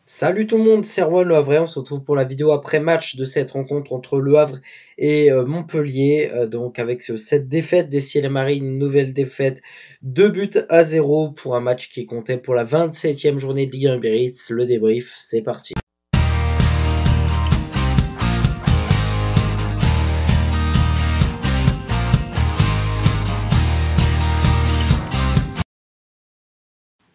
Salut tout le monde, c'est Erwan Le Havre. On se retrouve pour la vidéo après match de cette rencontre entre Le Havre et Montpellier. Donc avec cette défaite des Ciel et Marines, une nouvelle défaite, 2 buts à 0 pour un match qui comptait pour la 27e journée de Ligue 1 Uber Eats. Le débrief, c'est parti.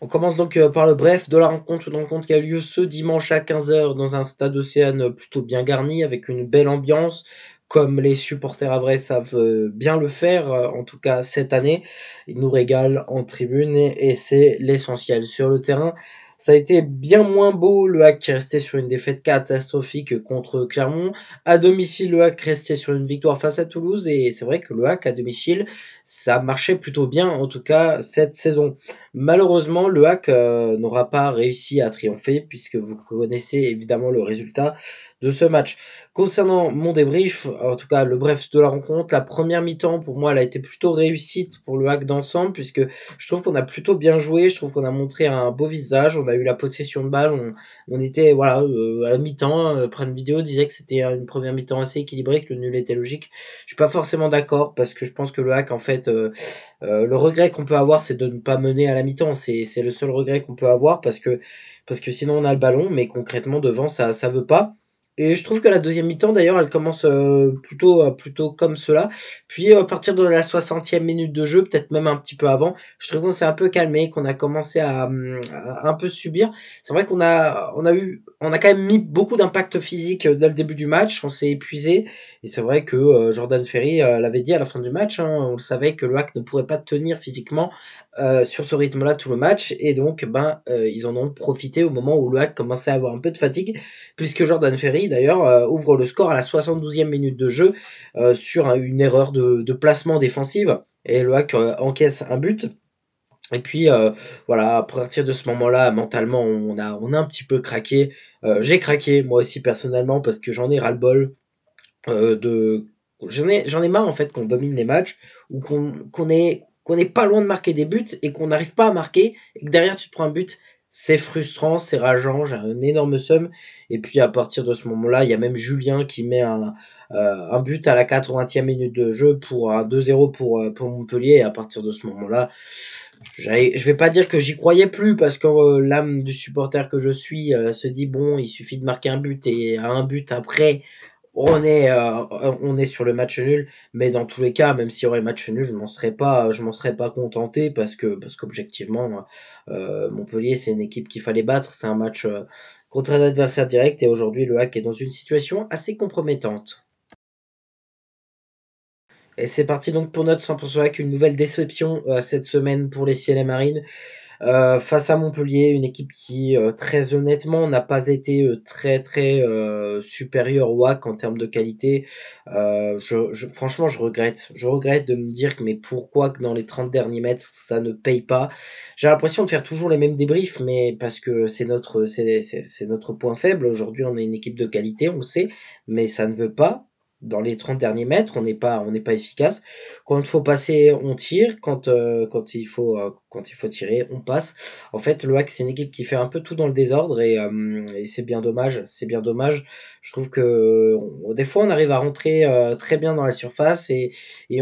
On commence donc par le bref de la rencontre, une rencontre qui a lieu ce dimanche à 15 h dans un stade Océane plutôt bien garni, avec une belle ambiance, comme les supporters havrais savent bien le faire, en tout cas cette année. Ils nous régalent en tribune et c'est l'essentiel. Sur le terrain, ça a été bien moins beau, le HAC qui restait sur une défaite catastrophique contre Clermont. À domicile, le HAC restait sur une victoire face à Toulouse, et c'est vrai que le HAC à domicile, ça marchait plutôt bien, en tout cas cette saison. Malheureusement, le HAC n'aura pas réussi à triompher, puisque vous connaissez évidemment le résultat de ce match. Concernant mon débrief, en tout cas le bref de la rencontre, la première mi-temps pour moi elle a été plutôt réussite pour le HAC d'ensemble, puisque je trouve qu'on a plutôt bien joué, je trouve qu'on a montré un beau visage, on a eu la possession de balle, on était voilà à la mi-temps, Prime Vidéo disait que c'était une première mi-temps assez équilibrée, que le nul était logique. Je suis pas forcément d'accord, parce que je pense que le HAC en fait le regret qu'on peut avoir, c'est de ne pas mener à la mi-temps. C'est le seul regret qu'on peut avoir, parce que sinon on a le ballon, mais concrètement devant ça veut pas. Et je trouve que la deuxième mi-temps d'ailleurs elle commence plutôt comme cela. Puis à partir de la 60e minute de jeu, peut-être même un petit peu avant, je trouve qu'on s'est un peu calmé, qu'on a commencé à un peu subir. C'est vrai qu'on a quand même mis beaucoup d'impact physique dès le début du match. On s'est épuisé, et c'est vrai que Jordan Ferry l'avait dit à la fin du match, hein, on le savait que le HAC ne pourrait pas tenir physiquement sur ce rythme-là tout le match, et donc ils en ont profité au moment où le HAC commençait à avoir un peu de fatigue, puisque Jordan Ferry d'ailleurs ouvre le score à la 72e minute de jeu sur une erreur de placement défensive, et le HAC encaisse un but. Et puis voilà, à partir de ce moment-là, mentalement, on a un petit peu craqué. J'ai craqué moi aussi personnellement, parce que j'en ai ras-le-bol de j'en ai marre en fait qu'on domine les matchs, ou qu'on est pas loin de marquer des buts et qu'on n'arrive pas à marquer, et que derrière tu te prends un but. C'est frustrant, c'est rageant, j'ai un énorme seum. Et puis à partir de ce moment-là, il y a même Julien qui met un but à la 80e minute de jeu pour un 2-0 pour Montpellier. Et à partir de ce moment-là, je vais pas dire que j'y croyais plus, parce que l'âme du supporter que je suis se dit bon, il suffit de marquer un but, et à un but après on est sur le match nul. Mais dans tous les cas, même s'il y aurait match nul, je m'en serais pas contenté, parce qu'objectivement, Montpellier, c'est une équipe qu'il fallait battre. C'est un match contre un adversaire direct, et aujourd'hui le HAC est dans une situation assez compromettante. Et c'est parti donc pour notre 100% HAC, une nouvelle déception cette semaine pour les Ciel et Marines. Face à Montpellier, une équipe qui, très honnêtement, n'a pas été très très supérieure au HAC en termes de qualité. Franchement, je regrette de me dire que, mais pourquoi que dans les 30 derniers mètres ça ne paye pas. J'ai l'impression de faire toujours les mêmes débriefs, mais parce que c'est notre point faible. Aujourd'hui, on est une équipe de qualité, on le sait, mais ça ne veut pas. Dans les 30 derniers mètres, on n'est pas efficace. Quand il faut passer, on tire. Quand il faut tirer, on passe. En fait, le HAC, c'est une équipe qui fait un peu tout dans le désordre, et c'est bien dommage. C'est bien dommage. Je trouve que des fois, on arrive à rentrer très bien dans la surface, et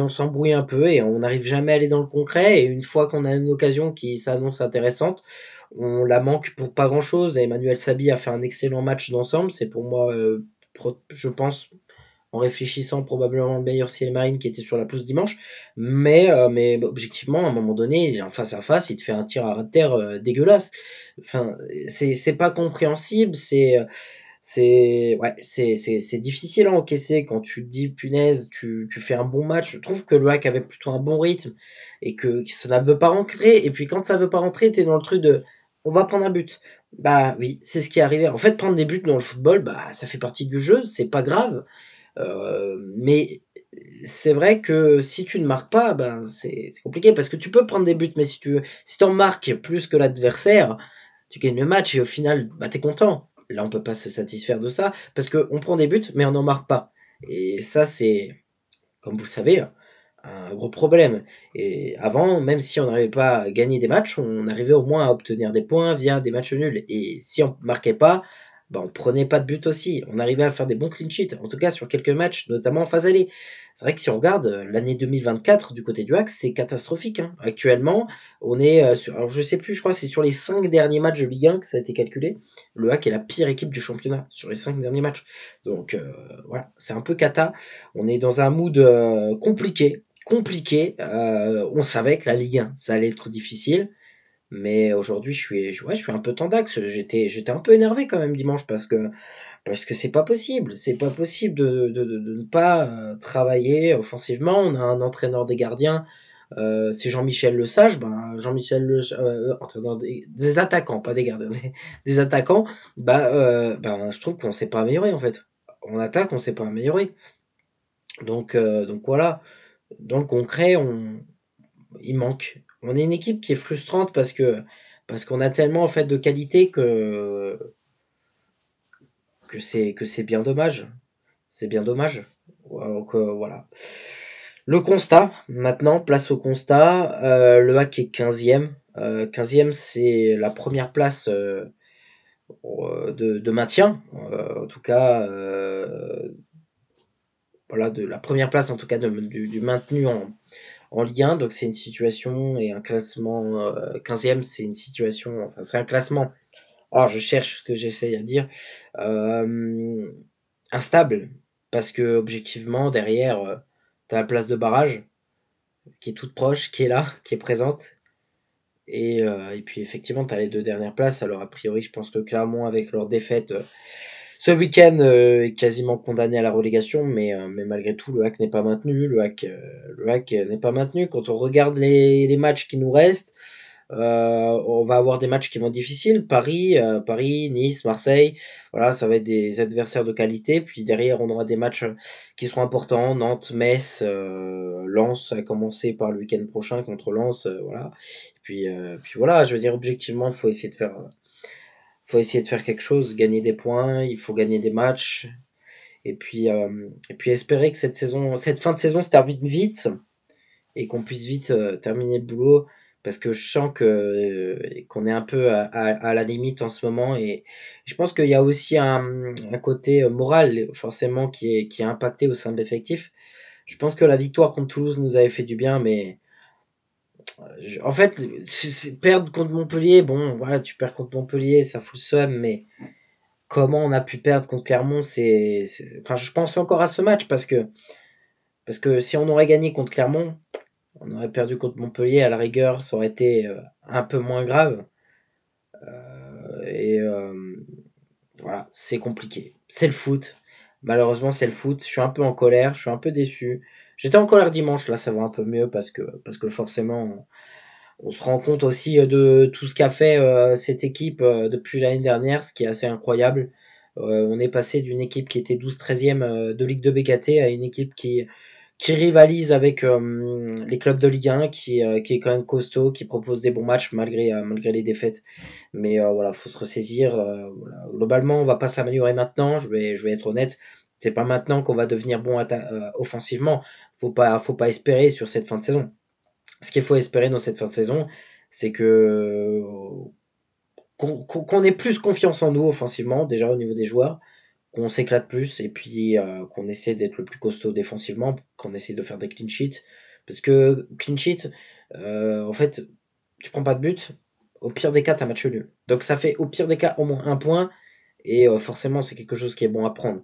on s'embrouille un peu, et on n'arrive jamais à aller dans le concret. Et une fois qu'on a une occasion qui s'annonce intéressante, on la manque pour pas grand-chose. Et Emmanuel Sabi a fait un excellent match d'ensemble. C'est pour moi, je pense, en réfléchissant, probablement le meilleur Ciel Marine qui était sur la pelouse dimanche. Mais objectivement, à un moment donné, en face à face, il te fait un tir à terre dégueulasse. Enfin, c'est pas compréhensible. C'est difficile à encaisser quand tu te dis punaise, tu fais un bon match. Je trouve que le HAC avait plutôt un bon rythme, et que ça ne veut pas rentrer. Et puis quand ça veut pas rentrer, t'es dans le truc de on va prendre un but. Bah oui, c'est ce qui est arrivé. En fait, prendre des buts dans le football, bah ça fait partie du jeu, c'est pas grave. Mais c'est vrai que si tu ne marques pas, ben c'est compliqué, parce que tu peux prendre des buts, mais si t'en marques plus que l'adversaire, tu gagnes le match, et au final, bah t'es content. Là, on peut pas se satisfaire de ça, parce que on prend des buts, mais on n'en marque pas. Et ça, c'est, comme vous le savez, un gros problème. Et avant, même si on n'arrivait pas à gagner des matchs, on arrivait au moins à obtenir des points via des matchs nuls. Et si on marquait pas, bah, on prenait pas de but aussi. On arrivait à faire des bons clean sheets, en tout cas sur quelques matchs, notamment en phase aller. C'est vrai que si on regarde l'année 2024 du côté du HAC, c'est catastrophique, hein. Actuellement, on est sur, alors je sais plus, je crois que c'est sur les 5 derniers matchs de Ligue 1 que ça a été calculé. Le HAC est la pire équipe du championnat sur les 5 derniers matchs. Donc voilà, c'est un peu cata. On est dans un mood compliqué. On savait que la Ligue 1, ça allait être difficile. Mais aujourd'hui, je suis un peu tendax. J'étais un peu énervé quand même dimanche parce que c'est pas possible. C'est pas possible de ne pas travailler offensivement. On a un entraîneur des gardiens. C'est Jean-Michel Lesage. Ben, Jean-Michel entraîneur des attaquants, pas des gardiens, des attaquants. Ben, je trouve qu'on s'est pas amélioré en fait. En attaque, on s'est pas amélioré. Donc voilà. Dans le concret, il manque. On est une équipe qui est frustrante parce qu'on a tellement en fait de qualité que c'est bien dommage. C'est bien dommage. Donc, voilà. Le constat, maintenant, place au constat. Le HAC est 15e. 15e, c'est la première place de maintien. En tout cas, voilà, de la première place en tout cas du maintenu en Ligue 1, donc c'est une situation et un classement 15e, c'est une situation, enfin c'est un classement. Alors je cherche ce que j'essaye à dire. Euh, Instable, parce que objectivement derrière, t'as la place de barrage qui est toute proche, qui est là, qui est présente. Et puis effectivement, t'as les deux dernières places. Alors a priori, je pense que Clermont, avec leur défaite ce week-end, est quasiment condamné à la relégation, mais malgré tout, le HAC n'est pas maintenu. Le HAC n'est pas maintenu. Quand on regarde les matchs qui nous restent, on va avoir des matchs qui vont être difficiles. Paris, Nice, Marseille. Voilà, ça va être des adversaires de qualité. Puis derrière, on aura des matchs qui seront importants. Nantes, Metz, Lens, à commencer par le week-end prochain contre Lens. Voilà. Puis voilà, je veux dire, objectivement, faut essayer de faire quelque chose, gagner des points, il faut gagner des matchs, et puis espérer que cette fin de saison se termine vite et qu'on puisse vite terminer le boulot, parce que je sens qu'on est un peu à la limite en ce moment, et je pense qu'il y a aussi un côté moral forcément qui est impacté au sein de l'effectif. Je pense que la victoire contre Toulouse nous avait fait du bien, mais en fait, perdre contre Montpellier, bon, voilà, tu perds contre Montpellier, ça fout le seum, mais comment on a pu perdre contre Clermont, enfin, je pense encore à ce match parce que si on aurait gagné contre Clermont, on aurait perdu contre Montpellier, à la rigueur, ça aurait été un peu moins grave. Et voilà, c'est compliqué. C'est le foot. Malheureusement, c'est le foot. Je suis un peu en colère, je suis un peu déçu. J'étais en colère dimanche, là, ça va un peu mieux parce que forcément, on se rend compte aussi de tout ce qu'a fait cette équipe depuis l'année dernière, ce qui est assez incroyable. On est passé d'une équipe qui était 12-13e de Ligue 2 BKT à une équipe qui rivalise avec les clubs de Ligue 1, qui est quand même costaud, qui propose des bons matchs malgré les défaites. Mais voilà, faut se ressaisir. Voilà. Globalement, on va pas s'améliorer maintenant, je vais être honnête. C'est pas maintenant qu'on va devenir bon offensivement. Faut pas espérer sur cette fin de saison. Ce qu'il faut espérer dans cette fin de saison, c'est que qu'on ait plus confiance en nous offensivement, déjà au niveau des joueurs, qu'on s'éclate plus et puis qu'on essaie d'être le plus costaud défensivement, qu'on essaie de faire des clean sheets. Parce que clean sheet, en fait, tu prends pas de but, au pire des cas, t'as match nul. Donc ça fait au pire des cas au moins un point, et forcément c'est quelque chose qui est bon à prendre.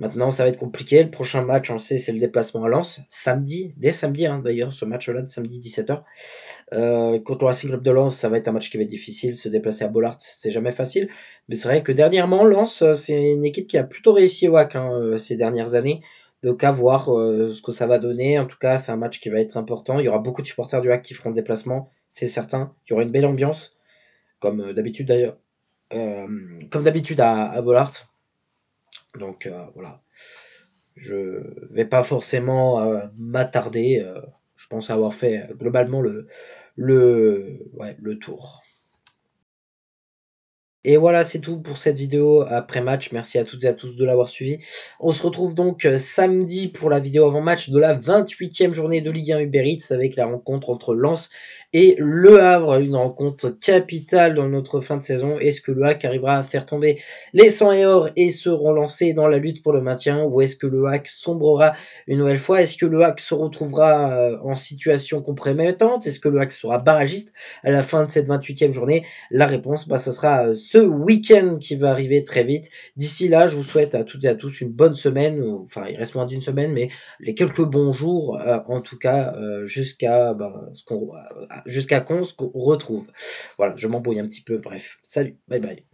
Maintenant, ça va être compliqué. Le prochain match, on le sait, c'est le déplacement à Lens. Samedi, dès samedi hein, d'ailleurs, ce match-là, de samedi 17h. Contre le Racing Club de Lens, ça va être un match qui va être difficile. Se déplacer à Bollaert, c'est jamais facile. Mais c'est vrai que dernièrement, Lens, c'est une équipe qui a plutôt réussi au WAC ces dernières années. Donc à voir ce que ça va donner. En tout cas, c'est un match qui va être important. Il y aura beaucoup de supporters du WAC qui feront le déplacement, c'est certain. Il y aura une belle ambiance, comme d'habitude d'ailleurs. Comme d'habitude à Bollaert. Donc voilà. Je vais pas forcément m'attarder. Je pense avoir fait globalement le tour. Et voilà, c'est tout pour cette vidéo après match. Merci à toutes et à tous de l'avoir suivi. On se retrouve donc samedi pour la vidéo avant match de la 28e journée de Ligue 1 Uber Eats avec la rencontre entre Lens et Le Havre, une rencontre capitale dans notre fin de saison. Est-ce que le HAC arrivera à faire tomber les 100 et or et se relancer dans la lutte pour le maintien, ou est-ce que le HAC sombrera une nouvelle fois? Est-ce que le HAC se retrouvera en situation compromettante? Est-ce que le HAC sera barragiste à la fin de cette 28e journée? La réponse, ce sera ce week-end qui va arriver très vite. D'ici là, je vous souhaite à toutes et à tous une bonne semaine. Enfin, il reste moins d'une semaine, mais les quelques bons jours, en tout cas, jusqu'à qu'on se retrouve. Voilà, je m'embrouille un petit peu. Bref, salut, bye bye.